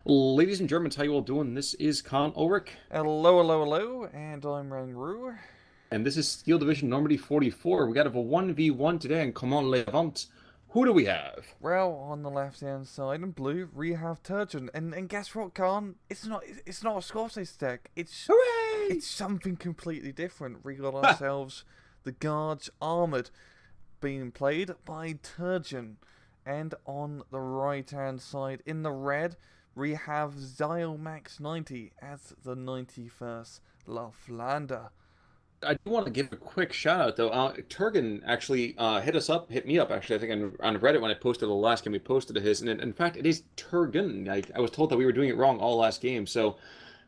Ladies and Germans, how you all doing? This is Con Ulrich, Hello, hello, hello, and I'm Rangru. and this is Steel Division Normandy 44. We got a 1v1 today in Command Levant. Who do we have? Well, on the left-hand side in blue, we have Turgon, and guess what, Khan? It's not a Scottish deck. It's Hooray! something completely different. We got ourselves the Guards Armored, being played by Turgon, and on the right-hand side in the red, we have Ziomax90 as the 91st Loughlander. I do want to give a quick shout out though. Turgon actually hit me up actually. I think on Reddit when I posted the last game we posted to his, and in fact it is Turgon. I was told that we were doing it wrong all last game, so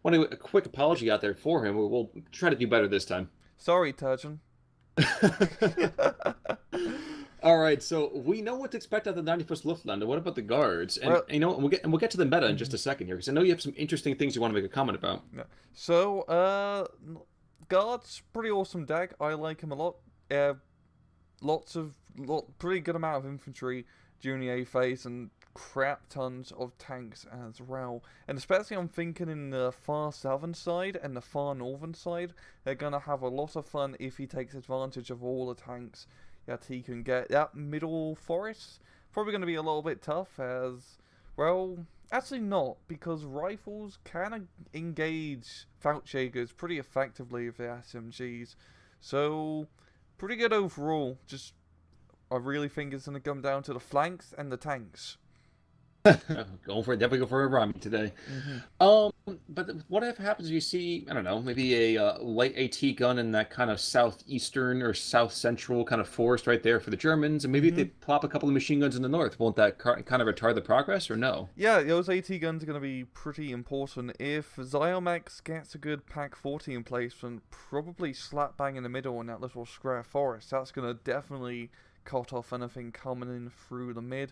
want to a quick apology out there for him. We'll try to do better this time. Sorry, Turgon. All right, so we know what to expect at the 91st Luftland. What about the guards? And Well, we'll get to the meta in just a second here because I know you have some interesting things you want to make a comment about. yeah. So, Guard's pretty awesome deck. I like him a lot. Pretty good amount of infantry during the A phase and crap tons of tanks as well. And especially I'm thinking in the far southern side and the far northern side, they're gonna have a lot of fun if he takes advantage of all the tanks that he can get. That middle forest probably gonna be a little bit tough as well. Actually not, because rifles can engage Feldjägers pretty effectively with the SMGs. So, pretty good overall. Just, I really think it's going to come down to the flanks and the tanks. Going for it, definitely go for a run today. Hmm. Um, but what if happens if you see, I don't know, maybe a light AT gun in that kind of southeastern or south central kind of forest right there for the Germans, and maybe if they Hmm. plop a couple of machine guns in the north, won't that kind of retard the progress or no? Yeah, those AT guns are going to be pretty important. If Ziomax gets a good Pack 40 in place and probably slap bang in the middle in that little square forest, that's going to definitely cut off anything coming in through the mid.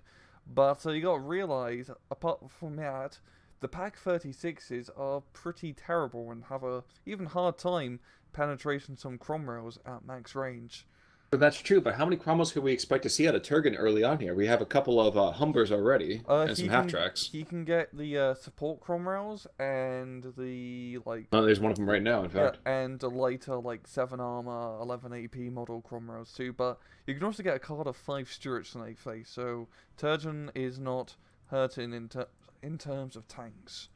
But you got to realize, apart from that, the Pack 36s are pretty terrible and have a even hard time penetrating some Cromwells at max range. So that's true, but how many Cromwells could we expect to see out of Turgon early on here? We have a couple of Humbers already and some He half can tracks. he can get the support Cromwells and the like. Oh, there's one of them right now, in Yeah, fact. and a later like 7 armor, 11 AP model Cromwells too. But you can also get a card of 5 Stuarts in a face, so Turgeon is not hurting in terms of tanks.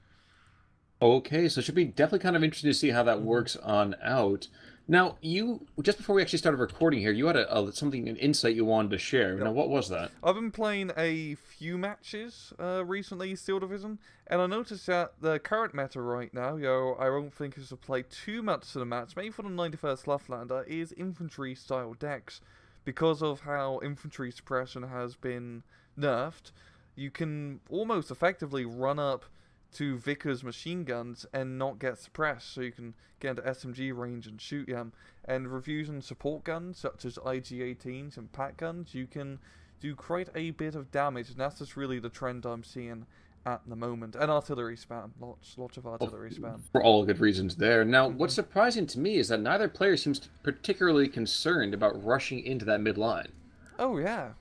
Okay, so it should be definitely kind of interesting to see how that Hmm. works on out. Now, you just before we actually started recording here, you had an insight you wanted to share. Now, Yep. what was that? I've been playing a few matches recently, Steel Division, and I noticed that the current meta right now, I don't think is to play too much to the match, maybe for the 91st Loughlander, is infantry style decks. Because of how infantry suppression has been nerfed, you can almost effectively run up to Vickers machine guns and not get suppressed, so you can get into SMG range and shoot them. And with using support guns such as IG-18s and pack guns, you can do quite a bit of damage, and that's just really the trend I'm seeing at the moment. And artillery spam, lots of Well, artillery spam. for all good reasons there. Now, Hmm. what's surprising to me is that neither player seems particularly concerned about rushing into that mid line. Oh yeah,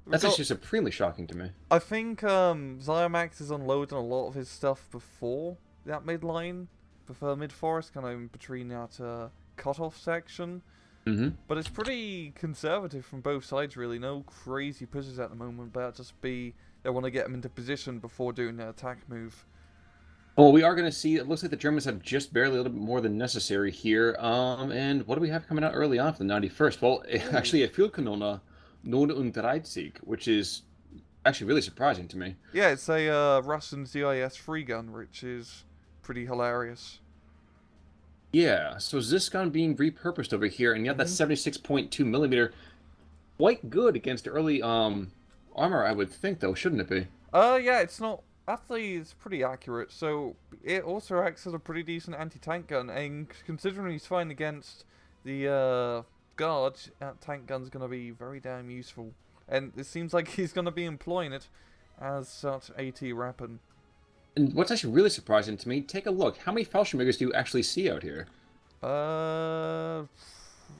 we That's got. actually supremely shocking to me. I think Ziomax is unloading a lot of his stuff before that mid line, before mid forest, kind of in between that cutoff section. Hmm. But it's pretty conservative from both sides, really. No crazy pushes at the moment, but just be they want to get them into position before doing their attack move. Well, we are going to see. It looks like the Germans have just barely a little bit more than necessary here. And what do we have coming out early on for the 91st? Well, Ooh. actually, a Fehlkanone 39, which is actually really surprising to me. Yeah, it's a Russian ZIS free gun, which is pretty hilarious. Yeah, so Ziscon being repurposed over here, and yet that Hmm. 76.2 millimeter, quite good against early armor, I would think, though, shouldn't it be? Yeah, it's not. Actually, it's pretty accurate. So it also acts as a pretty decent anti-tank gun, and considering he's fighting against the guard, that tank gun's gonna be very damn useful. And it seems like he's gonna be employing it as such AT weapon. And what's actually really surprising to me, take a look. How many Fallschirmjägers do you actually see out here? Uh,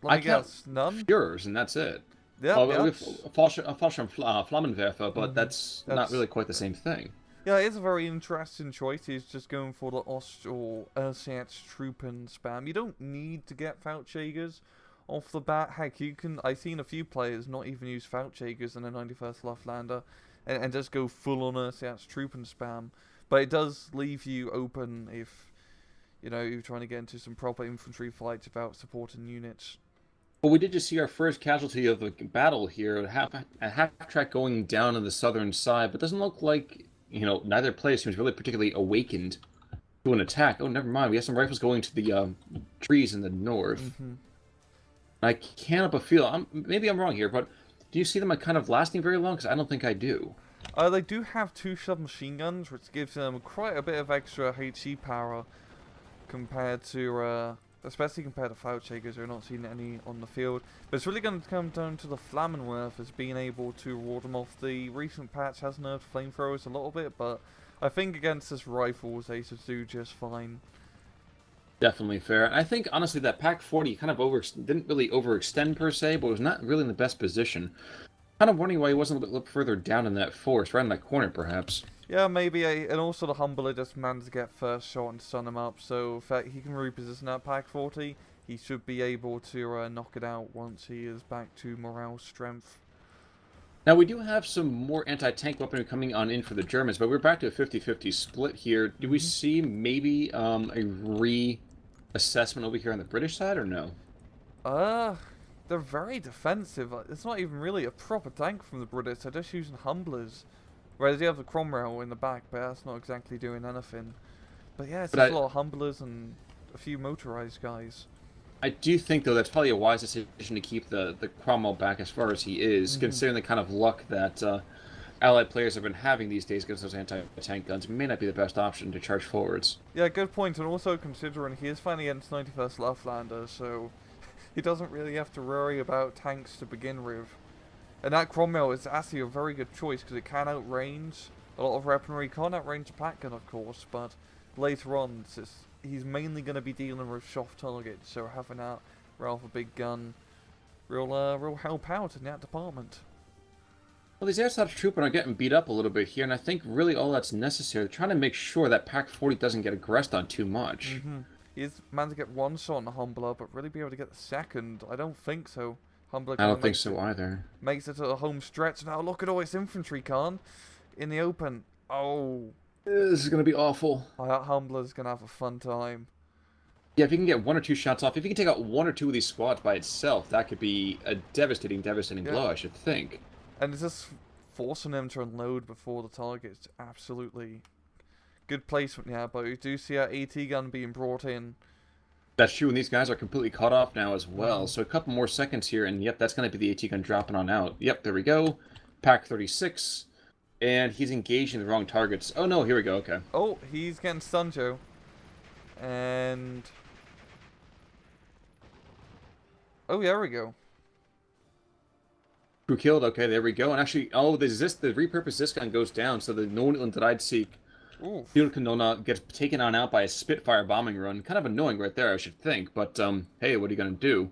let I me count guess, none. Führers, and that's it. Yep, Well, we yep. have Fallschirm Flammenwerfer, but Hmm. that's not That's really quite the same thing. Yeah, it's a very interesting choice. He's just going for the Ost or Ersatztruppen spam. You don't need to get Feldjägers off the bat. Heck, you can. I've seen a few players not even use Feldjägers in a 91st Loftlander and just go full on Ersatztruppen spam. But it does leave you open if, you know, you're trying to get into some proper infantry fights without supporting units. Well, we did just see our first casualty of the battle here, a half track going down on the southern side, but doesn't look like, neither player seems really particularly awakened to an attack. Oh, never mind. We have some rifles going to the trees in the north. Mm-hmm. I can't help but feel, maybe I'm wrong here, but do you see them kind of lasting very long? Because I don't think I do. They do have 2 submachine guns, which gives them quite a bit of extra HE power compared to, especially compared to Feldjägers, who are not seeing any on the field. But it's really going to come down to the Flammenwerf as being able to ward them off. The recent patch has nerfed flamethrowers a little bit, but I think against this rifles, they should do just fine. Definitely fair. I think, honestly, that Pack 40 kind of didn't really overextend per se, but was not really in the best position. Kind of wondering why he wasn't a little bit further down in that forest, right in that corner, perhaps. Yeah, maybe, and also the Humbler just managed to get first shot and stun him up, so if he can reposition that Pack 40, he should be able to knock it out once he is back to morale strength. Now, we do have some more anti-tank weaponry coming on in for the Germans, but we're back to a 50-50 split here. Do we see maybe a reassessment over here on the British side, or no? They're very defensive. It's not even really a proper tank from the British. They're just using Humblers. Whereas you have the Cromwell in the back, but that's not exactly doing anything. But yeah, it's just a lot of Humblers and a few motorized guys. I do think, though, that's probably a wise decision to keep the Cromwell back as far as he is, considering the kind of luck that Allied players have been having these days against those anti-tank guns. It may not be the best option to charge forwards. Yeah, good point. And also considering he is fighting against 91st Loftlander, so he doesn't really have to worry about tanks to begin with. And that Cromwell is actually a very good choice because it can outrange a lot of weaponry. Can't outrange a pack gun, of course, but later on, he's mainly going to be dealing with soft targets, so having that rather big gun real help out in that department. Well, these airsoft troopers are getting beat up a little bit here, and I think really all that's necessary, they're trying to make sure that Pack 40 doesn't get aggressed on too much. He's managed to get one shot on the Humbler, but really be able to get the second, I don't think so. Humbler I don't think so either. Makes it to the home stretch. Now look at all its infantry, Khan, in the open. Oh. This is going to be awful. That Humbler's going to have a fun time. Yeah, if you can get 1 or 2 shots off, if you can take out 1 or 2 of these squads by itself, that could be a devastating blow, I should think. And it's just forcing them to unload before the target's absolutely good placement, yeah, but we do see our AT gun being brought in. That's true, and these guys are completely cut off now as well. So a couple more seconds here, and yep, that's going to be the AT gun dropping on out. Yep, there we go. Pack 36. And he's engaging the wrong targets. Oh no, here we go, okay. Oh, he's getting stunned, Joe. And oh, there we go. Crew killed, okay, there we go. And actually, oh, the repurposed Zis gun goes down, so the Nordland that I'd seek Kanona gets taken on out by a Spitfire bombing run. Kind of annoying right there, I should think. But, hey, what are you going to do?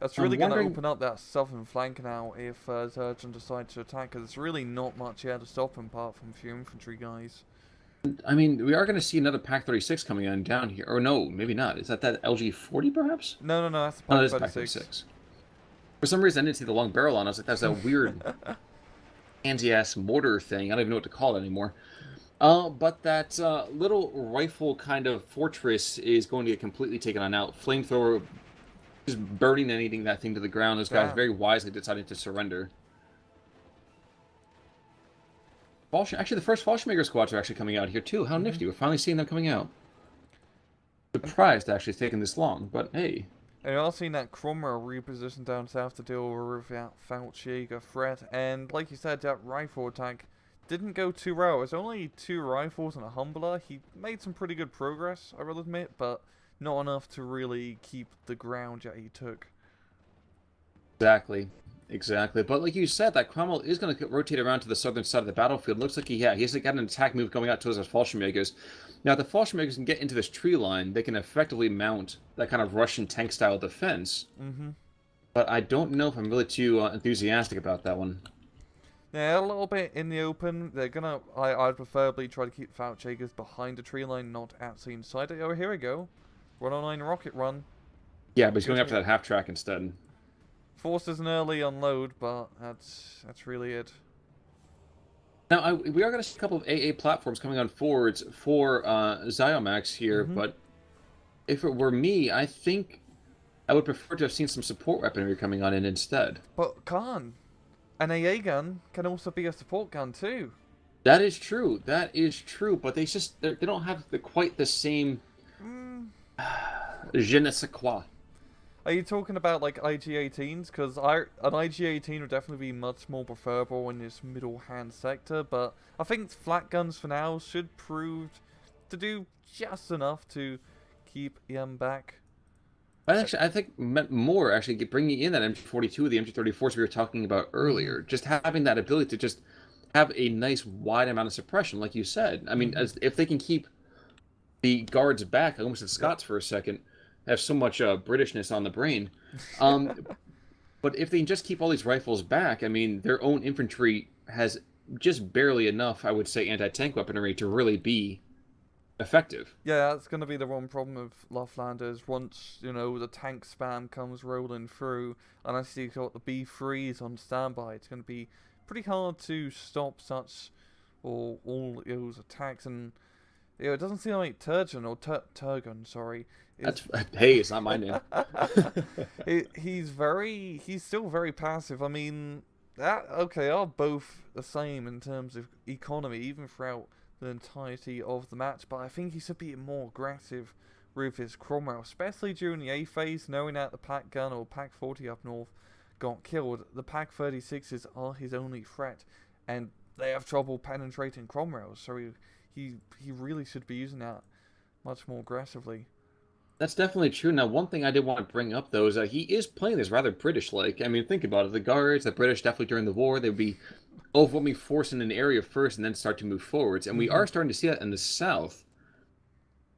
That's really going to open up that southern flank now if Turgon decides to attack, because there's really not much here to stop him apart from a few infantry guys. I mean, we are going to see another Pack 36 coming on down here. Or no, maybe not. Is that LG-40, perhaps? No, that's the Pack 36. Pack 36. For some reason, I didn't see the long barrel on. I was like, that's that weird handsy-ass mortar thing. I don't even know what to call it anymore. But that little rifle kind of fortress is going to get completely taken on out. Flamethrower just burning and eating that thing to the ground. Those guys very wisely decided to surrender. Actually, the first Fallschirmjäger squads are actually coming out here, too. How nifty. We're finally seeing them coming out. Surprised actually it's taken this long, but hey. And you're also seeing that Cromwell repositioned down south to deal with that Feldjäger threat. And like you said, that rifle attack didn't go too well. It was only 2 rifles and a Humbler. He made some pretty good progress, I will admit, but not enough to really keep the ground that he took. Exactly. But like you said, that Cromwell is going to rotate around to the southern side of the battlefield. Looks like he's got an attack move going out towards those Fallschirmjägers. Now, if the Fallschirmjägers can get into this tree line, they can effectively mount that kind of Russian tank-style defense. But I don't know if I'm really too enthusiastic about that one. Yeah, a little bit in the open. They're gonna. I'd preferably try to keep Fouchagers behind the tree line, not actually inside it. Oh, here we go. 109 rocket run. Yeah, but he's going Good after hit. that half track instead. Forces an early unload, but that's really it. Now, we are going to see a couple of AA platforms coming on forwards for Ziomax here, Mm-hmm. but if it were me, I think I would prefer to have seen some support weaponry coming on in instead. But an AA gun can also be a support gun too. That is true. That is true. But they don't have quite the same Mm. je ne sais quoi. Are you talking about like IG-18s? Because an IG-18 would definitely be much more preferable in this middle hand sector, but I think flat guns for now should prove to do just enough to keep EM back. I think meant more actually bringing in that MG42, the MG34s we were talking about Mm-hmm. earlier. Just having that ability to just have a nice wide amount of suppression, like you said. I mean, Mm-hmm. as if they can keep the guards back, I almost said Yep. Scots for a second. I have so much Britishness on the brain. But if they can just keep all these rifles back, I mean, their own infantry has just barely enough, I would say, anti-tank weaponry to really be effective. Yeah, that's going to be the one problem of Loftlanders. Once, the tank spam comes rolling through, unless you've got the B3s on standby, it's going to be pretty hard to stop such or all those attacks. And it doesn't seem like Turgon, or Turgon, sorry, is... That's hey, it's not my name. he's still very passive. I mean, okay, are both the same in terms of economy, even throughout the entirety of the match, but I think he's a bit more aggressive with his Cromwell, especially during the A phase, knowing that the Pack Gun or Pack 40 up north got killed. The Pack 36s are his only threat, and they have trouble penetrating Cromwell, so he really should be using that much more aggressively. That's definitely true. Now, one thing I did want to bring up, though, is that he is playing this rather British-like. I mean, think about it. The Guards, the British, definitely during the war, they would be overwhelming force in an area first and then start to move forwards. And we Mm-hmm. are starting to see that in the south.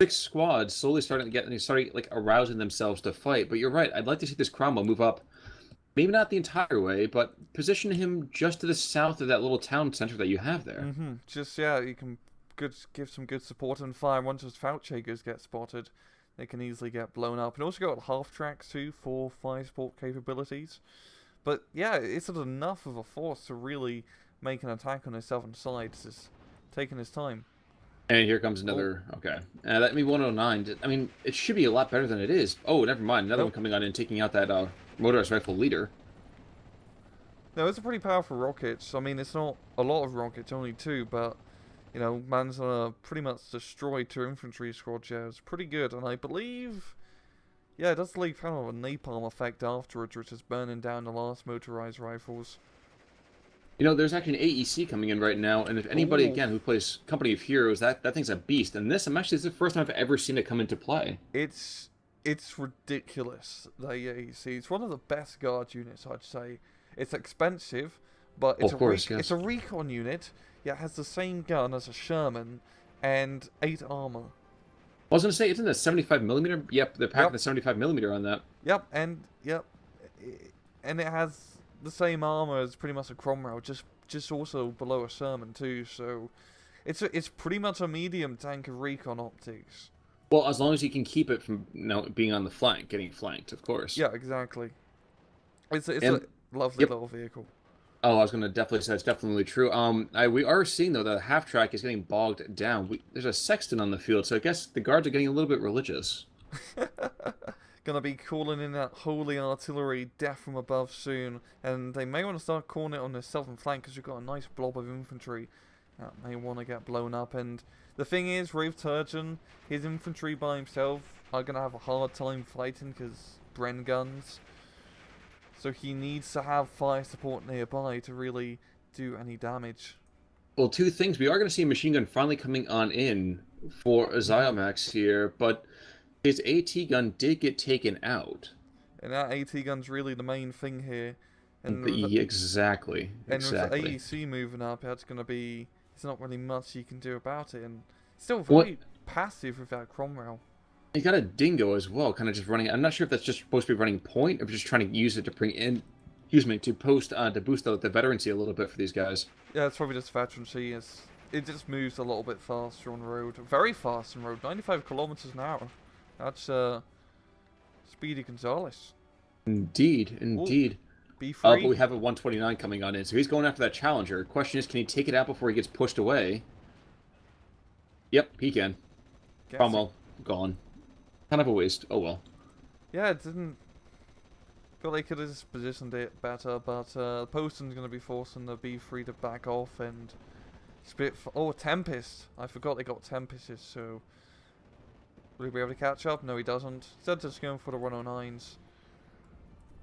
Six squads slowly starting like arousing themselves to fight. But you're right. I'd like to see this Cromwell move up, maybe not the entire way, but position him just to the south of that little town center that you have there. Mm-hmm. Just, yeah, you can give some good support and fire. Once those Fouchagers get spotted, they can easily get blown up. And also got half tracks too for fire support capabilities. But yeah, it's not enough of a force to really make an attack on his southern side. It's just taking his time. And here comes Oh, another. Okay. That me 109. I mean, it should be a lot better than it is. Oh, never mind. Another one nope. coming on and taking out that motorized rifle leader. No, it's a pretty powerful rockets. I mean, it's not a lot of rockets, only two, but man's gonna pretty much destroy two infantry squad shares. Pretty good, and I believe, yeah, it does leave kind of a napalm effect afterwards, which is burning down the last motorized rifles. You know, there's actually an AEC coming in right now, and if anybody Ooh, again who plays Company of Heroes, that thing's a beast. And this is the first time I've ever seen it come into play. it's ridiculous. The AEC, it's one of the best guard units, I'd say. It's expensive, but Well, of course, it's yes. a recon unit. Yeah, it has the same gun as a Sherman and 8 armor. I was gonna say, isn't it 75 millimeter? Yep, they're packing Yep, the 75 millimeter on that. yep, and it has the same armor as pretty much a Cromwell, just also below a Sherman too. So it's pretty much a medium tank of recon optics. Well, as long as you can keep it from being on the flank, getting flanked, of course. Yeah, exactly. It's a And lovely yep. little vehicle. Oh, I was gonna definitely say it's definitely true. We are seeing though that the half track is getting bogged down. There's a sexton on the field, so I guess the guards are getting a little bit religious. Gonna be calling in that holy artillery death from above soon, and they may want to start calling it on the southern flank because we've got a nice blob of infantry that may want to get blown up. And the thing is, with Turgon, his infantry by himself are gonna have a hard time fighting because Bren guns. So he needs to have fire support nearby to really do any damage. Well, two things. We are going to see a machine gun finally coming on in for Ziomax here, but his AT gun did get taken out. And that AT gun's really the main thing here. And with Exactly. And with the Exactly. AEC moving up, that's going to be... There's not really much you can do about it. And still What? very passive with that Cromwell. He got a dingo as well, kind of just running. I'm not sure if that's just supposed to be running point or just trying to use it to bring in excuse me, to post to boost the veterancy a little bit for these guys. Yeah, it's probably just veterancy. It just moves a little bit faster on the road. Very fast on the road. 95 kilometers an hour. That's Speedy Gonzales. Indeed, Ooh, indeed. be But free. we have a 129 coming on in, so he's going after that challenger. Question is, can he take it out before he gets pushed away? Yep, he can. Cromwell, gone. Kind of a waste. Oh well. Yeah, it didn't. Feel they could have just positioned it better, but Poston's going to be forcing the B3 to back off and spit. Oh, Tempest! I forgot they got Tempests, so. Will he be able to catch up? No, he doesn't. Instead, just going for the 109s.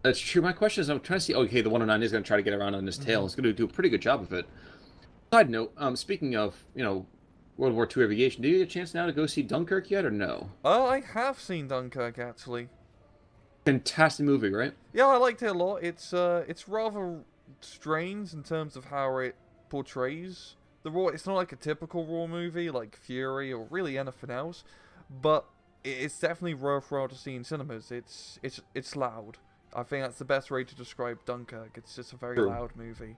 That's true. My question is, I'm trying to see. Okay, the 109 is going to try to get around on his tail. It's going to do a pretty good job of it. Side note, speaking of, World War II aviation, do you get a chance now to go see Dunkirk yet, or no? Oh, I have seen Dunkirk, actually. Fantastic movie, right? Yeah, I liked it a lot. It's rather strange in terms of how it portrays the war. It's not like a typical war movie like Fury or really anything else, but it's definitely worthwhile to see in cinemas. It's loud. I think that's the best way to describe Dunkirk. It's just a very True. loud movie.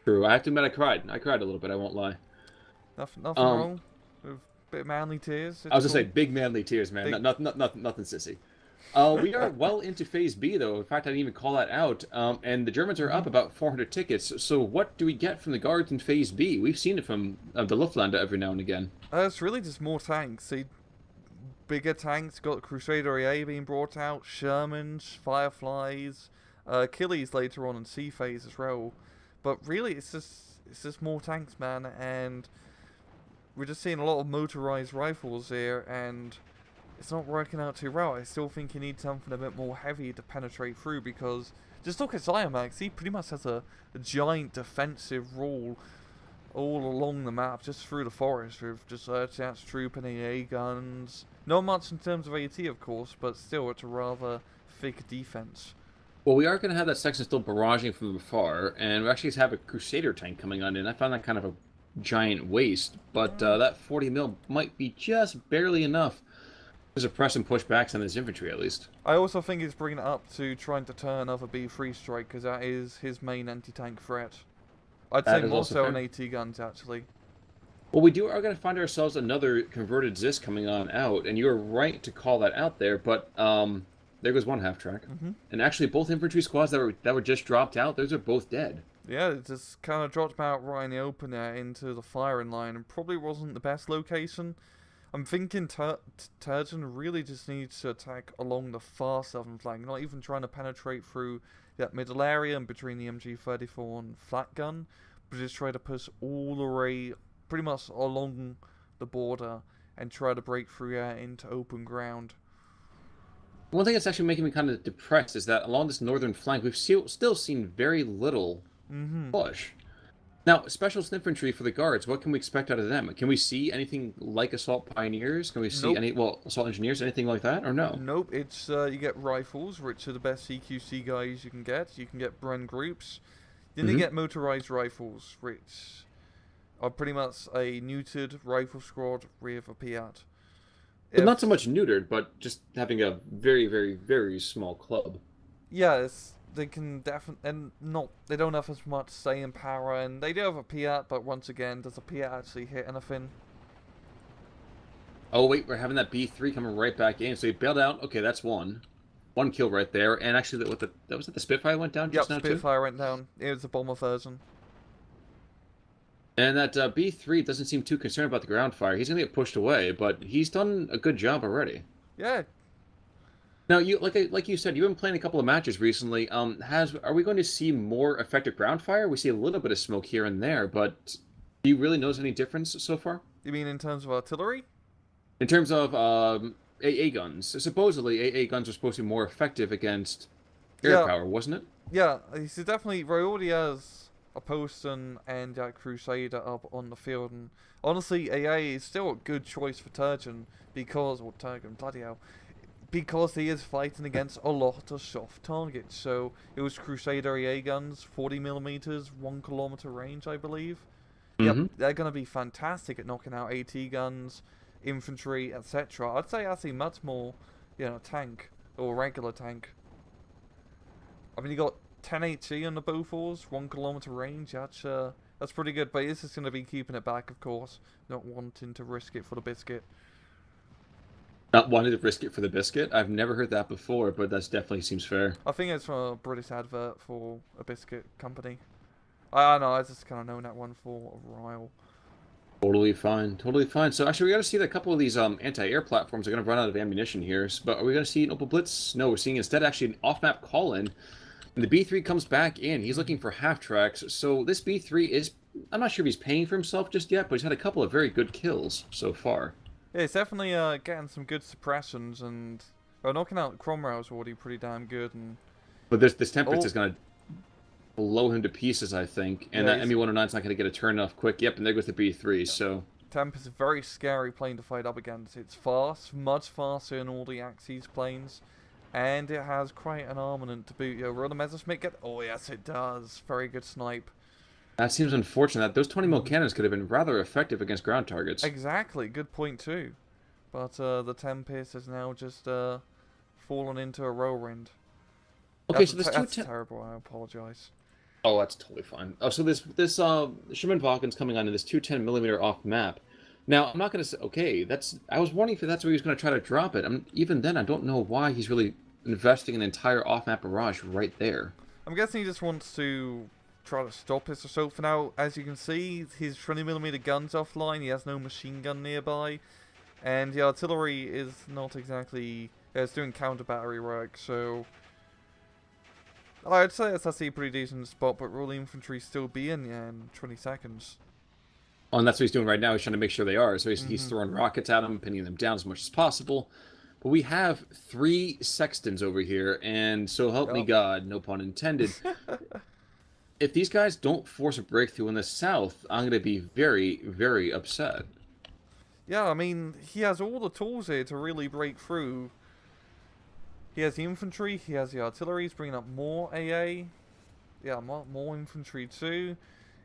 True. I have to admit, I cried. I cried a little bit. I won't lie. Nothing wrong with a bit of manly tears. I was gonna say big manly tears, man. Big... Nothing sissy. We are well into Phase B, though. In fact, I didn't even call that out. And the Germans are up about 400 tickets. So what do we get from the Guards in Phase B? We've seen it from the Luftwaffe every now and again. It's really just more tanks. See, bigger tanks. Got Crusader AA being brought out. Shermans, Fireflies, Achilles later on in C Phase as well. But really, it's just more tanks, man. And we're just seeing a lot of motorized rifles here, and it's not working out too well. I still think you need something a bit more heavy to penetrate through, because just look at Ziomax. He pretty much has a giant defensive wall all along the map, just through the forest, with just Earthsats, troop and AA guns. Not much in terms of AT, of course, but still, it's a rather thick defense. Well, we are going to have that section still barraging from afar, and we actually have a Crusader tank coming on in. I found that kind of a giant waste, but that 40 mil might be just barely enough to suppress and push backs on his infantry, at least. I also think he's bringing it up to trying to turn another B3 strike, because that is his main anti-tank threat. I'd say more so on AT guns, actually. Well, we are going to find ourselves another converted Zis coming on out, and you're right to call that out there, but there goes one half track. And actually, both infantry squads that were just dropped out, those are both dead. Yeah, it just kind of dropped out right in the open there into the firing line, and probably wasn't the best location. I'm thinking Turgon really just needs to attack along the far southern flank, not even trying to penetrate through that middle area and between the MG34 and flat gun, but just try to push all the way pretty much along the border and try to break through into open ground. One thing that's actually making me kind of depressed is that along this northern flank, we've still seen very little push. Now, specialist infantry for the Guards, what can we expect out of them? Can we see anything like assault pioneers? Can we see assault engineers, anything like that, or no? Nope, it's you get rifles, which are the best CQC guys you can get. You can get Bren groups. Then you get motorized rifles, which are pretty much a neutered rifle squad with a Piat. But not so much neutered, but just having a very, very, very small club. Yeah, they can definitely, and they don't have as much say in power, and they do have a Piat, but once again, does a Piat actually hit anything? Oh wait, we're having that B3 coming right back in, so he bailed out. Okay, that's one kill right there, and actually, that was it. The Spitfire went down just now too. Spitfire went down. It was a bomber version. And that B3 doesn't seem too concerned about the ground fire. He's gonna get pushed away, but he's done a good job already. Yeah. Now, like you said, you've been playing a couple of matches recently. Are we going to see more effective ground fire? We see a little bit of smoke here and there, but do you really notice any difference so far? You mean in terms of artillery? In terms of AA guns, supposedly AA guns are supposed to be more effective against air power, wasn't it? Yeah, he's definitely. He already has a Poston and that Crusader up on the field, and honestly, AA is still a good choice for Turgon bloody hell. Because he is fighting against a lot of soft targets. So it was Crusader AA guns, 40mm, 1 kilometer range, I believe. Yep, they're going to be fantastic at knocking out AT guns, infantry, etc. I'd say actually much more, tank or regular tank. I mean, you got 10 HE on the Bofors, 1 kilometer range. That's pretty good. But he's just going to be keeping it back, of course, not wanting to risk it for the biscuit. Not wanting to risk it for the biscuit? I've never heard that before, but that definitely seems fair. I think it's from a British advert for a biscuit company. I know, I just kind of known that one for a while. Totally fine, totally fine. So actually, we got to see that a couple of these anti-air platforms are going to run out of ammunition here. But are we going to see an Opal Blitz? No, we're seeing instead actually an off-map call-in. And the B3 comes back in. He's looking for half tracks. So this B3 is, I'm not sure if he's paying for himself just yet, but he's had a couple of very good kills so far. Yeah, it's definitely getting some good suppressions, and knocking out Cromwell's already pretty damn good. And but this Temperance is going to blow him to pieces, I think. And yeah, that ME-109's not going to get a turn off quick. Yep, and there goes the B3, so... Temp is a very scary plane to fight up against. It's fast, much faster than all the Axis planes, and it has quite an armament to boot. Will the Messerschmitt get... Oh, yes, it does. Very good snipe. That seems unfortunate. Those 20mm cannons could have been rather effective against ground targets. Exactly. Good point, too. But the Tempest has now just fallen into a whirlwind. Okay, so this that's terrible. I apologize. Oh, that's totally fine. Oh, so this Sherman Falcon's coming on in this 210mm off map. Now, I'm not going to say, okay, I was wondering if that's where he was going to try to drop it. Even then, I don't know why he's really investing an entire off-map barrage right there. I'm guessing he just wants to try to stop this assault for now. As you can see, his 20mm gun's offline. He has no machine gun nearby. And the artillery is not exactly... it's doing counter battery work, so... I'd say it's actually a pretty decent spot, but will the infantry still be in in 20 seconds? Oh, and that's what he's doing right now. He's trying to make sure they are. So he's throwing rockets at them, pinning them down as much as possible. But we have 3 Sextons over here, and so help me God, no pun intended. If these guys don't force a breakthrough in the south, I'm going to be very, very upset. Yeah, I mean, he has all the tools here to really break through. He has the infantry, he has the artillery, he's bringing up more AA. Yeah, more infantry too.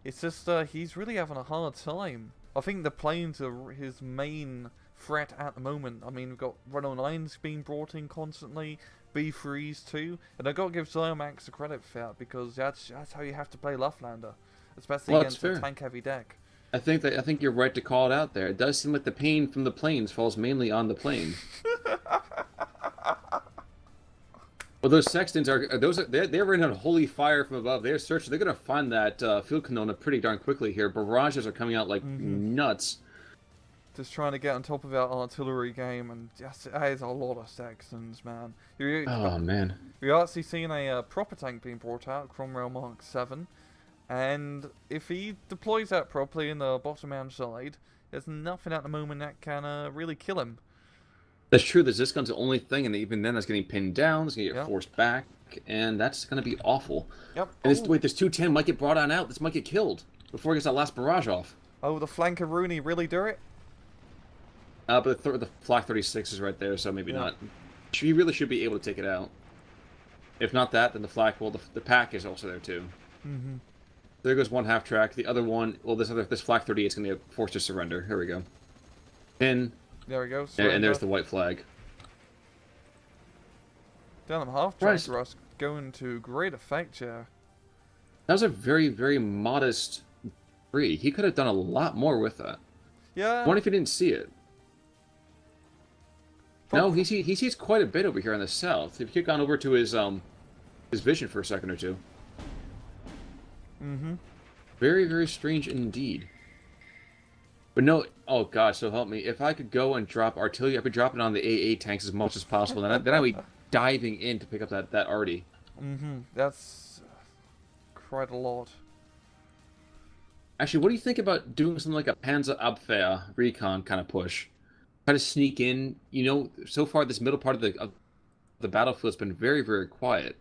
It's just, he's really having a hard time. I think the planes are his main threat at the moment. I mean, we've got 109s being brought in constantly, B3s too. And I've got to give Ziomax the credit for that, because that's how you have to play Luftlander. Especially against a tank-heavy deck. I think you're right to call it out there. It does seem like the pain from the planes falls mainly on the plane. Well, those Sextons they're running on holy fire from above. They're searching. They're going to find that field canona pretty darn quickly here. Barrages are coming out like nuts. Just trying to get on top of our artillery game, and just that is a lot of Sextons, man. Oh man. We're actually seeing a proper tank being brought out, Cromwell Mark 7, and if he deploys that properly in the bottom hand side, there's nothing at the moment that can really kill him. That's true. This gun's the only thing, and even then, that's getting pinned down. It's going to get forced back, and that's going to be awful. Yep. And wait, this 210 might get brought on out. This might get killed before he gets that last barrage off. Oh, the flanker Rooney really do it? But the Flak 36 is right there, so maybe not. He really should be able to take it out. If not that, then the Flak, well, the pack is also there too. There goes one half track. The other one, well, this Flak 38 is going to be forced to surrender. Here we go. Pin. There we go. And there's the white flag. Down them half track thrust going to great effect here. That was a very, very modest free. He could have done a lot more with that. Yeah. I wonder if he didn't see it. No, he sees quite a bit over here on the south. If you had gone over to his vision for a second or two. Very, very strange indeed. But no, oh god, so help me. If I could go and drop artillery, I could drop it on the AA tanks as much as possible. Then I would be diving in to pick up that arty. That's quite a lot. Actually, what do you think about doing something like a Panzerabwehr recon kind of push? Try to sneak in. You know, so far this middle part of the battlefield has been very, very quiet.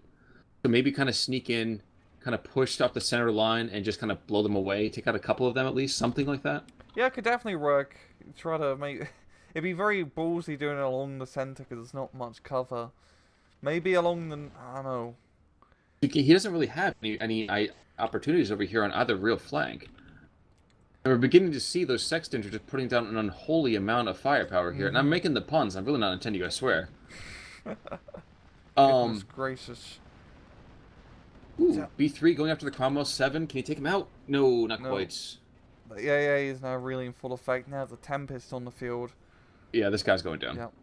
So maybe kind of sneak in, kind of push up the center line and just kind of blow them away. Take out a couple of them at least, something like that. Yeah, it could definitely work. Try to make... It'd be very ballsy doing it along the center because there's not much cover. Maybe along the... I don't know. He doesn't really have any opportunities over here on either real flank. And we're beginning to see those Sextons are just putting down an unholy amount of firepower here. And I'm making the puns. I'm really not intending, I swear. Goodness gracious. Ooh, B3 going after the Cromwell 7. Can he take him out? No, not No. quite. The AA is now really in full effect. Now the Tempest on the field. Yeah, this guy's going down. Yep.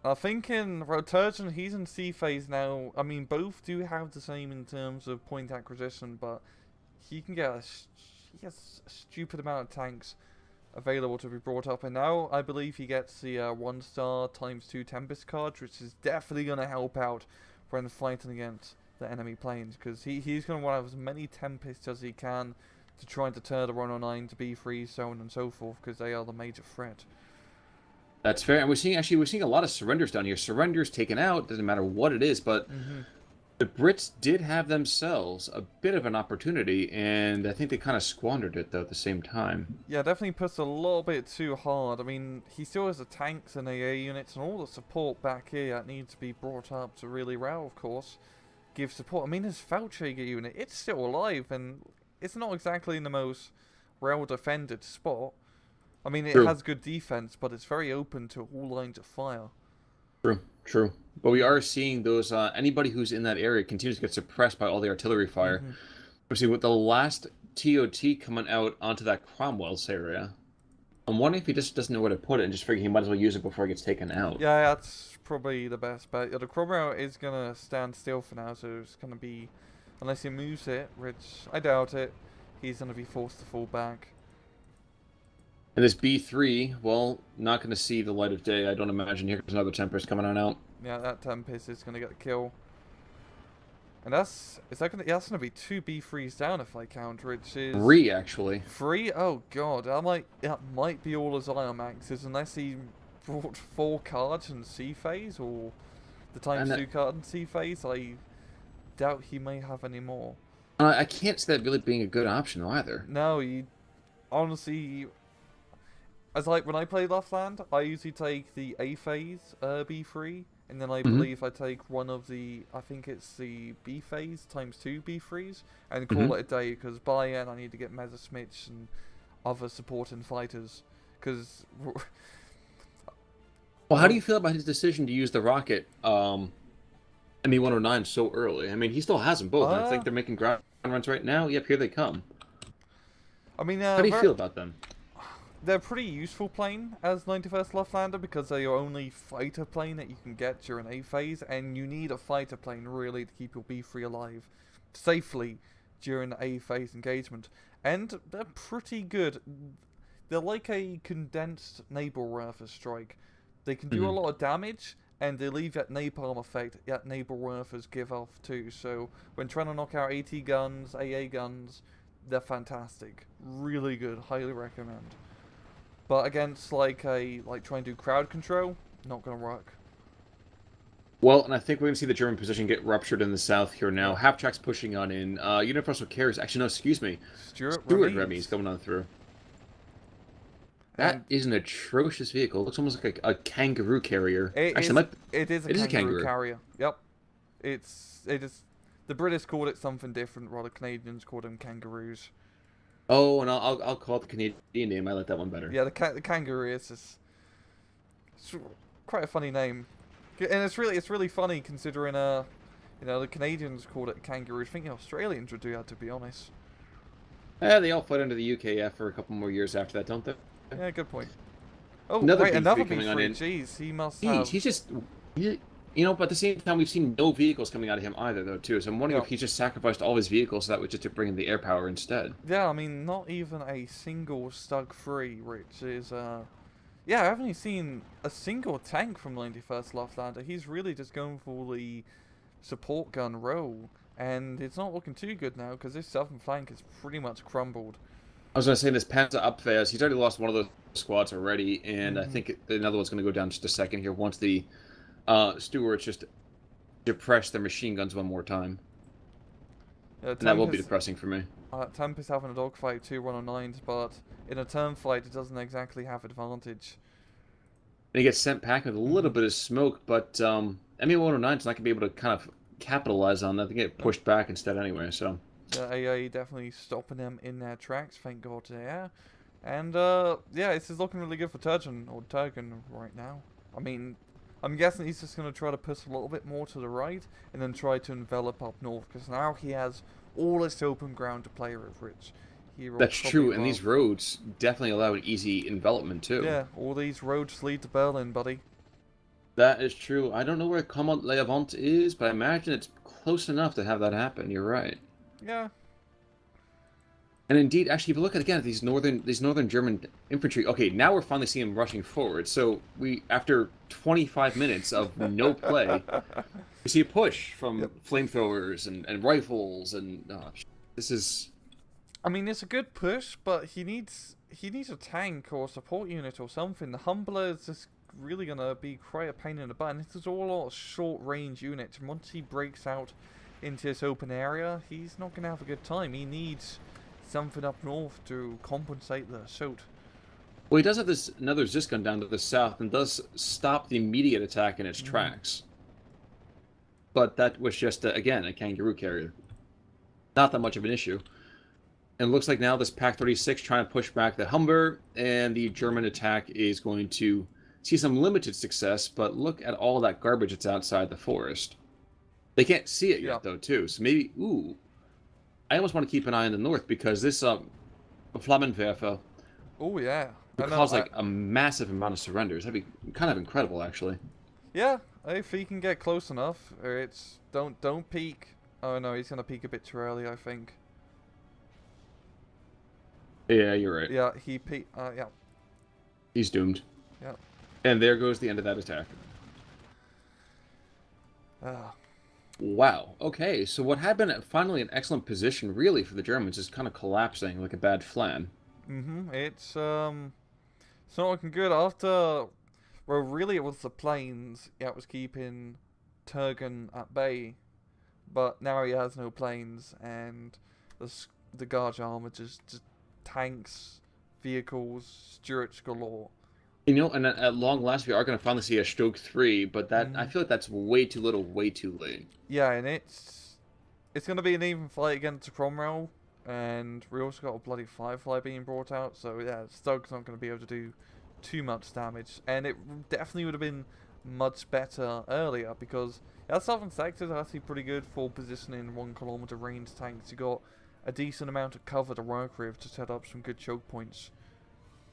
I think in Turgon, he's in C phase now. I mean, both do have the same in terms of point acquisition, but he can get he has a stupid amount of tanks available to be brought up. And now I believe he gets the 1-star ×2 Tempest card, which is definitely going to help out when fighting against the enemy planes, because he's going to want to have as many Tempests as he can to try and deter the 109 to B3, so on and so forth, because they are the major threat. That's fair. And we're seeing a lot of surrenders down here. Surrenders taken out, doesn't matter what it is, but the Brits did have themselves a bit of an opportunity, and I think they kind of squandered it though at the same time. Yeah, definitely puts a little bit too hard. I mean, he still has the tanks and AA units and all the support back here that needs to be brought up to really of course, give support. I mean, his Feldjäger unit, it's still alive, and it's not exactly in the most well-defended spot. I mean, it has good defense, but it's very open to all lines of fire. True. But we are seeing those, anybody who's in that area continues to get suppressed by all the artillery fire. We're seeing with the last TOT coming out onto that Cromwell's area. I'm wondering if he just doesn't know where to put it and just figure he might as well use it before it gets taken out. Yeah, that's probably the best bet. Yeah, the Cromwell is going to stand still for now, so it's going to be, unless he moves it, which I doubt it, he's going to be forced to fall back. And this B3, well, not going to see the light of day. I don't imagine. Here's another Tempest coming on out. Yeah, that Tempest is going to get the kill. And that's going to be 2 B3s down if I count, which is 3 actually. 3? Oh god, that might be all the Ziomaxes unless he brought 4 cards in C phase or the ×2 card in C phase. I doubt he may have any more. I can't see that really being a good option either. No, honestly. As when I play Loftland, I usually take the A phase B3, and then I believe I take one of the, I think it's the B phase ×2 B3s, and call it a day, because by end I need to get Messerschmitts and other supporting fighters, because... Well, how do you feel about his decision to use the rocket ME-109 so early? I mean, he still has them both. I think they're making ground runs right now. Yep, here they come. I mean, how do you feel about them? They're pretty useful plane as 91st Loflander because they're your only fighter plane that you can get during A phase, and you need a fighter plane really to keep your B3 alive safely during the A phase engagement. And they're pretty good. They're like a condensed Nebelwerfer strike. They can do a lot of damage, and they leave that napalm effect that Nebelwerfers give off too. So when trying to knock out AT guns, AA guns, they're fantastic. Really good. Highly recommend. But against trying to do crowd control, not gonna work. Well, and I think we're gonna see the German position get ruptured in the south here now. Half-track's pushing on in. Universal Carriers, actually no, excuse me. Stuart Remy's coming on through. That is an atrocious vehicle. It looks almost like a kangaroo carrier. It is a kangaroo carrier. Yep. It is. The British called it something different, while the Canadians called them kangaroos. Oh, and I'll call it the Canadian name. I like that one better. Yeah, the kangaroo is just, it's quite a funny name, and it's really funny considering the Canadians called it kangaroo. I think the Australians would do that, to be honest. Yeah, they all fight under the UKF for a couple more years after that, don't they? Yeah, good point. Oh, another wait, another B3 coming on in. Jeez, he must have... He's just... but at the same time, we've seen no vehicles coming out of him either, though, too. So I'm wondering if he's just sacrificed all his vehicles so that was just to bring in the air power instead. Yeah, I mean, not even a single Stug 3, which is... Yeah, I haven't even seen a single tank from 91st Loflander. He's really just going for the support gun role. And it's not looking too good now, because this southern flank is pretty much crumbled. I was going to say, this Panzer Abwehr, he's already lost one of those squads already, and I think another one's going to go down just a second here once the Stuarts just depress their machine guns one more time. And that will be depressing for me. Tempest having a dogfight 2 109s, but in a turn fight it doesn't exactly have advantage. And he gets sent packing with a little bit of smoke, but ME-109's not going to be able to kind of capitalize on that. They get pushed back instead anyway, so... The AA definitely stopping them in their tracks, thank God there. And, yeah, this is looking really good for Turgon right now. I mean, I'm guessing he's just going to try to push a little bit more to the right and then try to envelop up north, because now he has all this open ground to play with, which he will That's probably true, and love. these roads definitely allow an easy envelopment too. Yeah, all these roads lead to Berlin, buddy. That is true. I don't know where Comont Leavant is, but I imagine it's close enough to have that happen. You're right. Yeah. And indeed, actually, if you look at again at these northern German infantry, okay, now we're finally seeing them rushing forward. So we, after 25 minutes of no play, we see a push from Yep. flamethrowers and rifles, and this is. I mean, it's a good push, but he needs a tank or support unit or something. The Humbler is just really gonna be quite a pain in the butt. And this is all a lot of short range units. And once he breaks out into this open area, he's not gonna have a good time. He needs something up north to compensate the assault. Well, he does have this another Zis gun down to the south and does stop the immediate attack in its tracks. But that was just, again, a kangaroo carrier. Not that much of an issue. And it looks like now this Pack 36 trying to push back the Humber, and the German attack is going to see some limited success, but look at all that garbage that's outside the forest. They can't see it yet, though, too. So maybe, ooh, I almost want to keep an eye on the north, because this Flammenwerfer Oh yeah. would cause like a massive amount of surrenders. That'd be kind of incredible, actually. Yeah, if he can get close enough, or it's don't peek. Oh no, he's gonna peek a bit too early, I think. Yeah, you're right. Yeah, he peek. Yeah. He's doomed. Yeah. And there goes the end of that attack. Ah. Wow. Okay, so what had been finally an excellent position, really, for the Germans is kind of collapsing like a bad flan. It's not looking good after. Well, really, it was the planes. Yeah, it was keeping Turgon at bay, but now he has no planes, and the Guard armor just tanks, vehicles, Stuarts galore. You know, and at long last, we are going to finally see a Stroke 3, but that I feel like that's way too little, way too late. Yeah, and it's going to be an even fight against Cromwell, and we also got a bloody Firefly being brought out, so yeah, Stug's not going to be able to do too much damage, and it definitely would have been much better earlier, because that southern sector is actually pretty good for positioning 1 kilometer range tanks. You got a decent amount of cover to work with to set up some good choke points.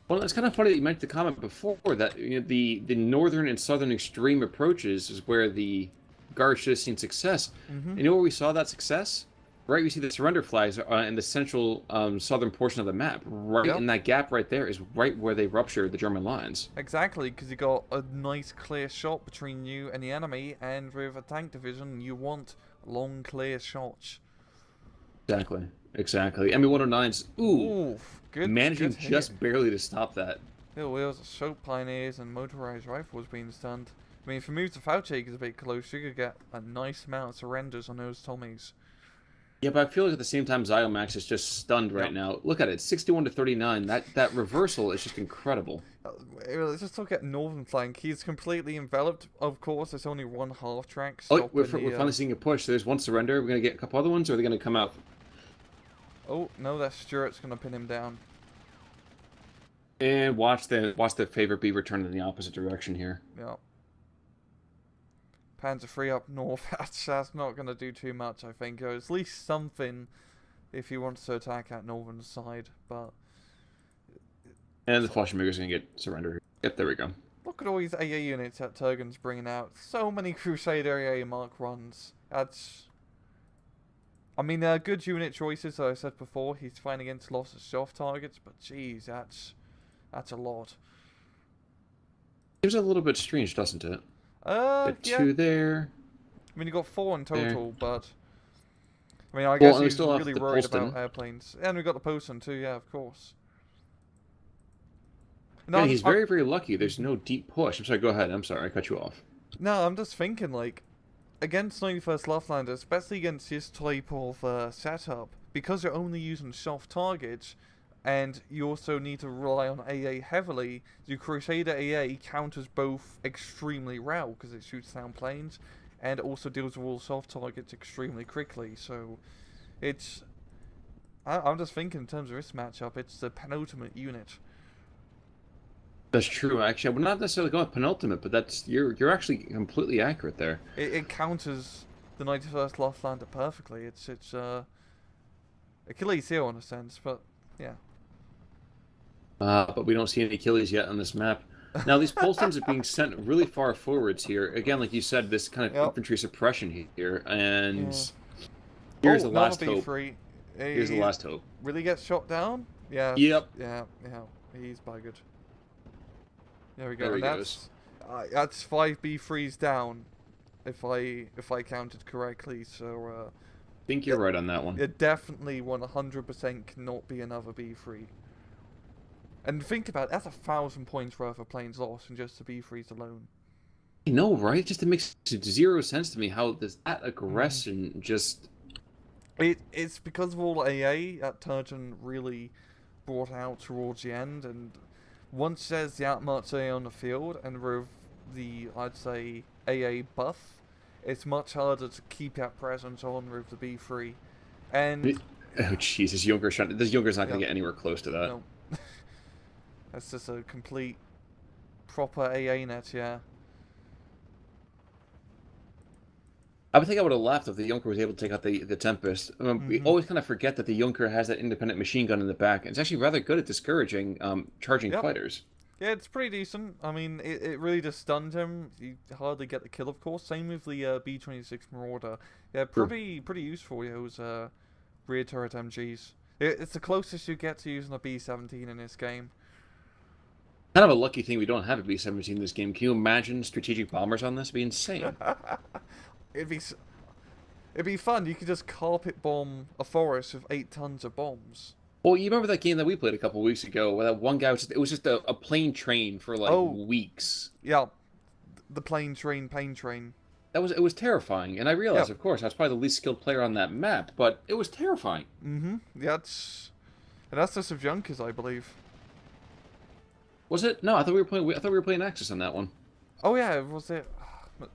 Well, it's kind of funny that you mentioned the comment before that the northern and southern extreme approaches is where the Guard should have seen success. You know where we saw that success? Right, we see the surrender flags in the central southern portion of the map. Right in that gap right there is right where they ruptured the German lines. Exactly, because you got a nice clear shot between you and the enemy, and with a tank division, you want long clear shots. Exactly, exactly. ME-109's, ooh, good, managing good just barely to stop that. Little wheels of Soap Pioneers and motorized rifles being stunned. I mean, if you move the Fauchek is a bit close, you could get a nice amount of surrenders on those Tommies. Yeah, but I feel like at the same time, Ziomax is just stunned right now. Look at it, 61 to 39. That reversal is just incredible. Let's just look at northern flank. He's completely enveloped. Of course, there's only one half track. Oh, we're finally seeing a push. So there's one surrender. We're gonna get a couple other ones, or are they gonna come out? Oh no, that Stuart's gonna pin him down. And watch the favor be returned in the opposite direction here. Yeah. Panzer III up north. That's not gonna do too much, I think. Or at least something if he wants to attack that northern side, but. And the Fallschirmjäger's gonna get surrendered. Yep, there we go. Look at all these AA units that Turgon's bringing out. So many Crusader AA Mark 1s. That's... I mean, they're good unit choices, as I said before. He's fighting against lots of soft targets, but geez, that's a lot. Seems a little bit strange, doesn't it? Yeah. Two there. I mean, you got 4 in total, but... I mean, I guess he's still really worried about airplanes. And we got the Poston too, yeah, of course. No, and he's very, very lucky. There's no deep push. I'm sorry, go ahead. I'm sorry, I cut you off. No, I'm just thinking, like, against 91st Loftlander, especially against this type of setup, because you're only using soft targets, and you also need to rely on AA heavily, your Crusader AA counters both extremely well, because it shoots down planes, and also deals with all soft targets extremely quickly, so it's... I'm just thinking in terms of this matchup, it's the penultimate unit. That's true. Actually, I would not necessarily go with penultimate, but that's you're actually completely accurate there. It counters the 91st Loftlander perfectly. It's Achilles heel in a sense, but yeah. But we don't see any Achilles yet on this map. Now, these pulse teams are being sent really far forwards here. Again, like you said, this kind of Yep. infantry suppression here. And Yeah. here's the Another last hope. B3. Here's the last hope. Really gets shot down? Yeah. Yep. Yeah. He's buggered. There we go. There he and goes. that's 5 B3s down, if I counted correctly. So I think you're right on that one. it definitely 100% cannot be another B3. And think about it, that's 1,000 points worth of planes lost in just the B3s alone. You know, right? Just it makes zero sense to me how that aggression just... It's because of all AA that Turgon really brought out towards the end, and once there's the outmarch AA on the field, and with the, I'd say, AA buff, it's much harder to keep that presence on with the B3. And... Oh, Jesus, Junker's not going to get anywhere close to that. No. That's just a complete proper AA net, yeah. I would think I would have laughed if the Junker was able to take out the Tempest. We always kind of forget that the Junker has that independent machine gun in the back. It's actually rather good at discouraging charging fighters. Yeah, it's pretty decent. I mean, it really just stunned him. You hardly get the kill, of course. Same with the B-26 Marauder. Yeah, pretty useful, those rear turret MGs. It's the closest you get to using a B-17 in this game. Kind of a lucky thing we don't have a B-17 in this game. Can you imagine strategic bombers on this? It'd be insane. It'd be fun. You could just carpet bomb a forest with 8 tons of bombs. Well, you remember that game that we played a couple of weeks ago where that one guy it was just a plane train for like weeks. Yeah, the plane train, pain train. It was terrifying, and I realized, of course, I was probably the least skilled player on that map, but it was terrifying. Yeah, that's just of Junkers, I believe. Was it? No, I thought we were playing Axis on that one. Oh yeah, was it?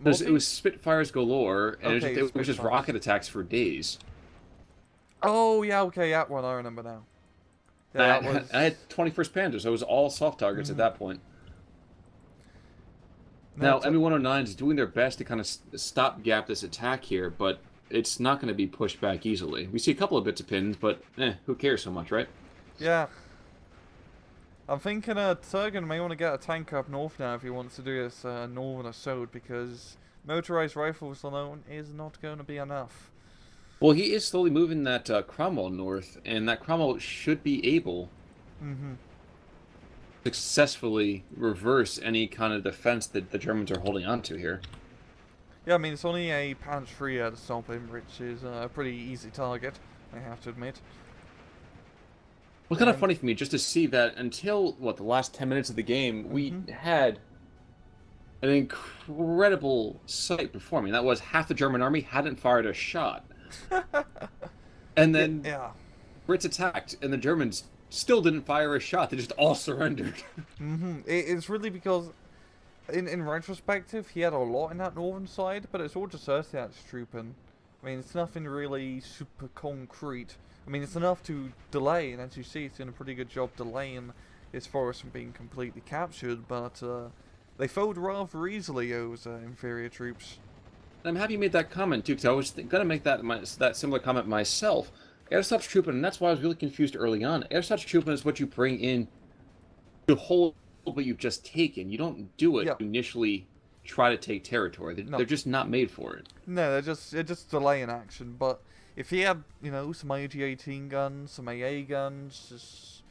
It was Spitfires galore, and Okay, it was just rocket attacks for days. Oh yeah, okay, that one I remember now. Yeah, that was... I had 21st Panzers, so it was all soft targets at that point. Now, ME-109 is doing their best to kind of stopgap this attack here, but it's not going to be pushed back easily. We see a couple of bits of pins, but who cares so much, right? Yeah. I'm thinking Turgon may want to get a tank up north now if he wants to do this northern assault, because motorized rifles alone is not going to be enough. Well, he is slowly moving that Cromwell north, and that Cromwell should be able successfully reverse any kind of defense that the Germans are holding on to here. Yeah, I mean, it's only a Panzer 3 to stop him, which is a pretty easy target, I have to admit. It was kind of funny for me just to see that until, the last 10 minutes of the game, we had an incredible sight before me. That was half the German army hadn't fired a shot. And then Brits attacked, and the Germans still didn't fire a shot. They just all surrendered. It's really because, in retrospective, he had a lot in that northern side, but it's all just Cersei that's trooping. I mean, it's nothing really super concrete. I mean, it's enough to delay, and as you see, it's doing a pretty good job delaying his forest from being completely captured, but they fold rather easily, those inferior troops. I'm happy you made that comment, too, because I was going to make that similar comment myself. Air stops trooping, and that's why I was really confused early on. Air stops trooping is what you bring in to hold what you've just taken. You don't do it to initially try to take territory. They're just not made for it. No, they're just delaying action, but if he had, some AG-18 guns, some AA guns, just,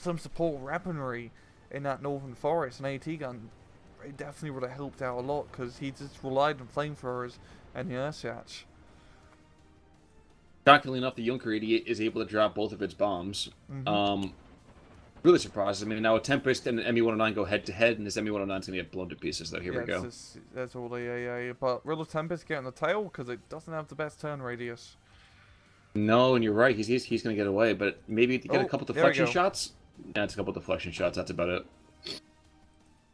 some support weaponry in that northern forest, an AT gun, it definitely would have helped out a lot, because he just relied on flamethrowers and the Earthsatch. Shockingly enough, the Junker 88 is able to drop both of its bombs. Really surprised. I mean, now a Tempest and an ME-109 go head-to-head, and this ME-109 is going to get blown to pieces, though. Here we go. That's all the AA, but will the Tempest get on the tail? Because it doesn't have the best turn radius. No, and you're right. He's going to get away, but maybe to get a couple deflection shots? Yeah, it's a couple deflection shots. That's about it.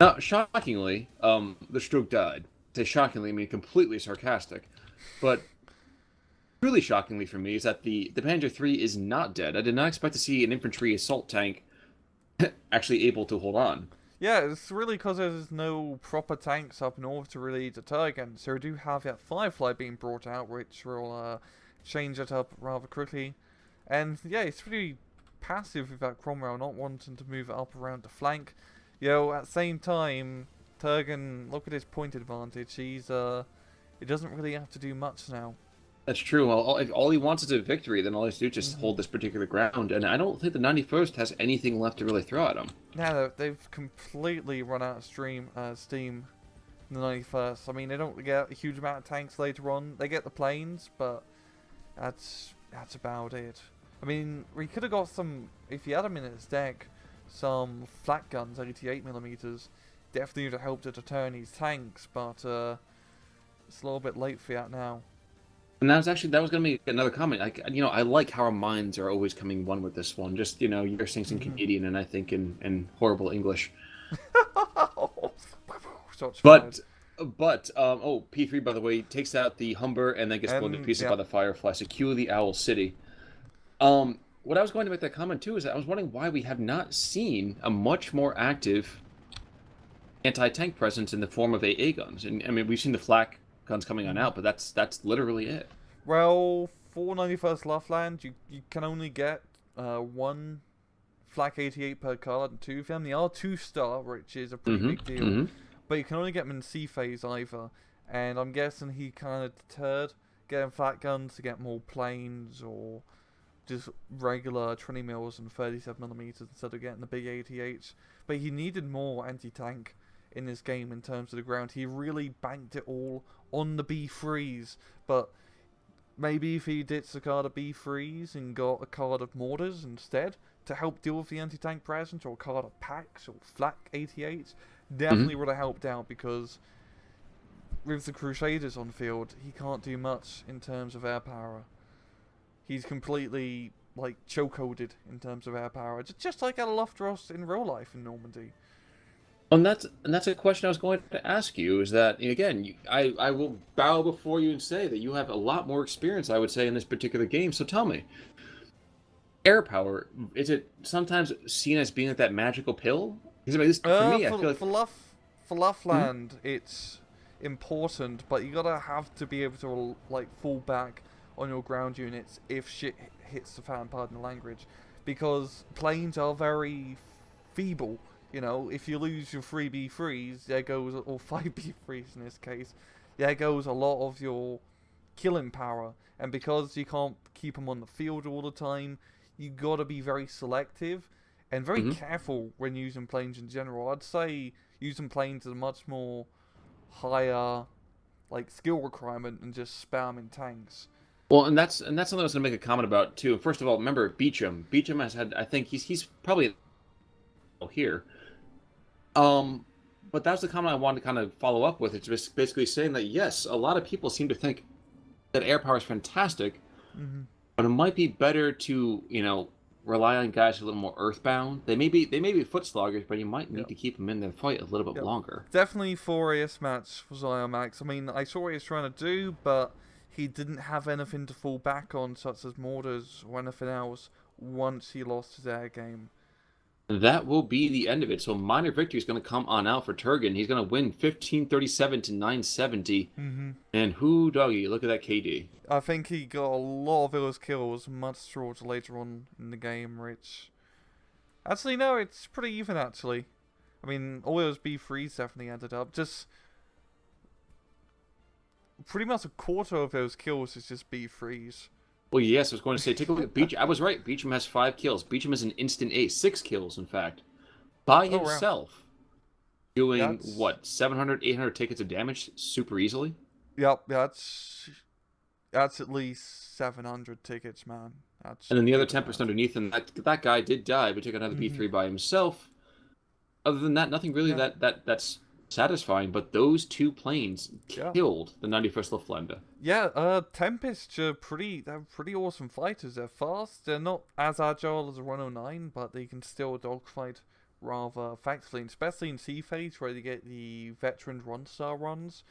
Now, shockingly, the stroke died. To say shockingly, I mean completely sarcastic. But truly shockingly for me is that the Panzer III is not dead. I did not expect to see an infantry assault tank actually able to hold on. Yeah, it's really because there's no proper tanks up north to really deter against. So we do have that Firefly being brought out, which will change it up rather quickly. And yeah, it's pretty passive with that Cromwell not wanting to move it up around the flank. At the same time, Turgon, look at his point advantage. He doesn't really have to do much now. That's true. Well, if all he wants is a victory, then all he has to do is just hold this particular ground. And I don't think the 91st has anything left to really throw at him. Now they've completely run out of steam in the 91st. I mean, they don't get a huge amount of tanks later on. They get the planes, but that's about it. I mean, we could have got some, if he had them in his deck, some flat guns, 88mm. Definitely would have helped to deter these tanks, but it's a little bit late for that now. And that was going to be another comment. I like how our minds are always coming one with this one. Just, you're saying some Canadian and I think in horrible English. But P3, by the way, takes out the Humber and then gets blown to pieces by the Firefly. Secure the Owl City. What I was going to make that comment too is that I was wondering why we have not seen a much more active anti-tank presence in the form of AA guns. And I mean, we've seen the flak guns coming on out, but that's literally it. Well, for 91st Loveland, you can only get one flak 88 per card and two of them. They are 2-star, which is a pretty big deal. But you can only get them in C phase either. And I'm guessing he kind of deterred getting flat guns to get more planes or just regular 20 mils and 37mm instead of getting the big 88s. But he needed more anti-tank in this game in terms of the ground. He really banked it all on the B3s, but maybe if he ditched the card of B3s and got a card of mortars instead to help deal with the anti-tank presence, or a card of packs or flak 88s, definitely would have helped out, because with the Crusaders on field, he can't do much in terms of air power. He's completely chokeholded in terms of air power, just like Alufdros in real life in Normandy. And that's a question I was going to ask you, is that, again, I will bow before you and say that you have a lot more experience, I would say, in this particular game. So tell me, air power, is it sometimes seen as being like that magical pill? Because at least for me, I feel like... For Loveland, it's important, but you gotta have to be able to fall back on your ground units if shit hits the fan, pardon the language, because planes are very feeble. If you lose your 3B3s, there goes, or 5B3s in this case, there goes a lot of your killing power. And because you can't keep them on the field all the time, you gotta be very selective and very careful when using planes in general. I'd say using planes is a much more higher skill requirement than just spamming tanks. Well, and that's something I was going to make a comment about too. First of all, remember Beecham. Beecham has had, I think he's probably here. But that was the comment I wanted to kind of follow up with. It's just basically saying that yes, a lot of people seem to think that air power is fantastic, but it might be better to rely on guys who are a little more earthbound. They may be foot sloggers, but you might need to keep them in the fight a little bit longer. Definitely 4AS match for Ziomax. I mean, I saw what he was trying to do, but he didn't have anything to fall back on, such as mortars or anything else, once he lost his air game. That will be the end of it. So minor victory is going to come on out for Turgon. He's going to win 1537 to 970. And who doggy? Look at that KD. I think he got a lot of those kills much towards later on in the game, which... Actually, no, it's pretty even, actually. I mean, all those B3s definitely ended up. Just... pretty much a quarter of those kills is just B3s. Well, yes, I was going to say, take a look at Beecham. I was right. Beecham has 5 kills. Beecham is an instant ace. 6 kills, in fact. By himself. Wow. Doing, what, 700, 800 tickets of damage super easily? Yep, that's at least 700 tickets, man. And then the other Tempest underneath, and that guy did die, but took another B3 by himself. Other than that, nothing really that's satisfying, but those 2 planes killed the 91st Luftwaffe. Yeah, Tempests are pretty awesome fighters. They're fast. They're not as agile as a 109, but they can still dogfight rather effectively, especially in C phase where you get the veteran 1-star runs.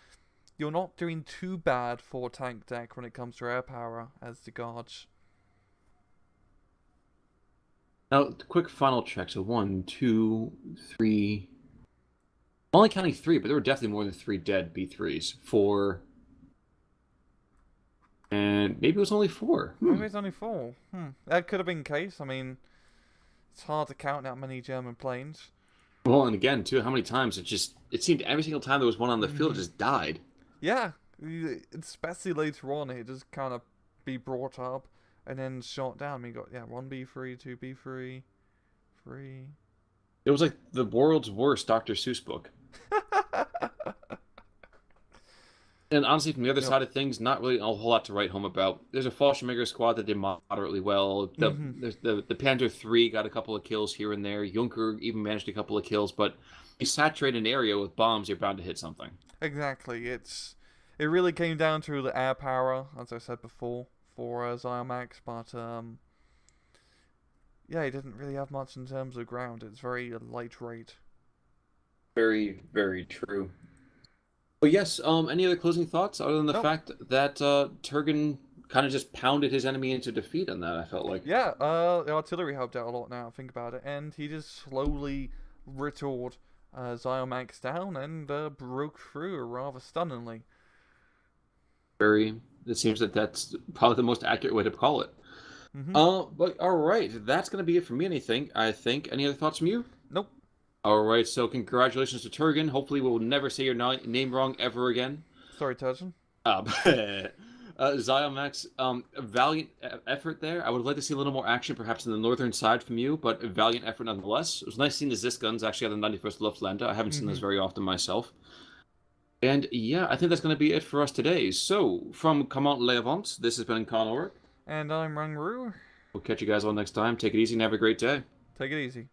You're not doing too bad for a tank deck when it comes to air power as the guards. Now, quick final check. So 1, 2, 3. I'm only counting 3, but there were definitely more than 3 dead B3s. 4, and maybe it was only 4. Maybe it's only 4. That could have been the case. I mean, it's hard to count that many German planes. Well, and again, too, how many times it seemed every single time there was one on the field, it just died. Yeah, especially later on, it just kind of be brought up and then shot down. We got, yeah, 1B3, 2B3, 3. It was like the world's worst Dr. Seuss book. And honestly, from the other Yep. side of things, not really a whole lot to write home about. There's a Fallschirmjäger squad that did moderately well. The Panzer III got a couple of kills here and there. Junker even managed a couple of kills, but you saturate an area with bombs, you're bound to hit something. Exactly. It really came down to the air power, as I said before, for Ziomax, but yeah, he didn't really have much in terms of ground. It's very light rate. Very, very true. But yes, any other closing thoughts other than the Nope. fact that Turgon kind of just pounded his enemy into defeat on that, I felt like. Yeah, the artillery helped out a lot now, think about it, and he just slowly riddled Ziomax down and broke through rather stunningly. It seems that that's probably the most accurate way to call it. Mm-hmm. But all right, that's gonna be it for me. I think. Any other thoughts from you? Nope. All right, so congratulations to Turgon. Hopefully, we'll never say your name wrong ever again. Sorry, Turgeon. Ziomax, a valiant effort there. I would like to see a little more action, perhaps in the northern side from you, but a valiant effort nonetheless. It was nice seeing the Zis guns actually on the 91st Luftland. I haven't seen those very often myself. And yeah, I think that's going to be it for us today. So, from Command Levant, this has been Conor. And I'm Rangru. We'll catch you guys all next time. Take it easy and have a great day. Take it easy.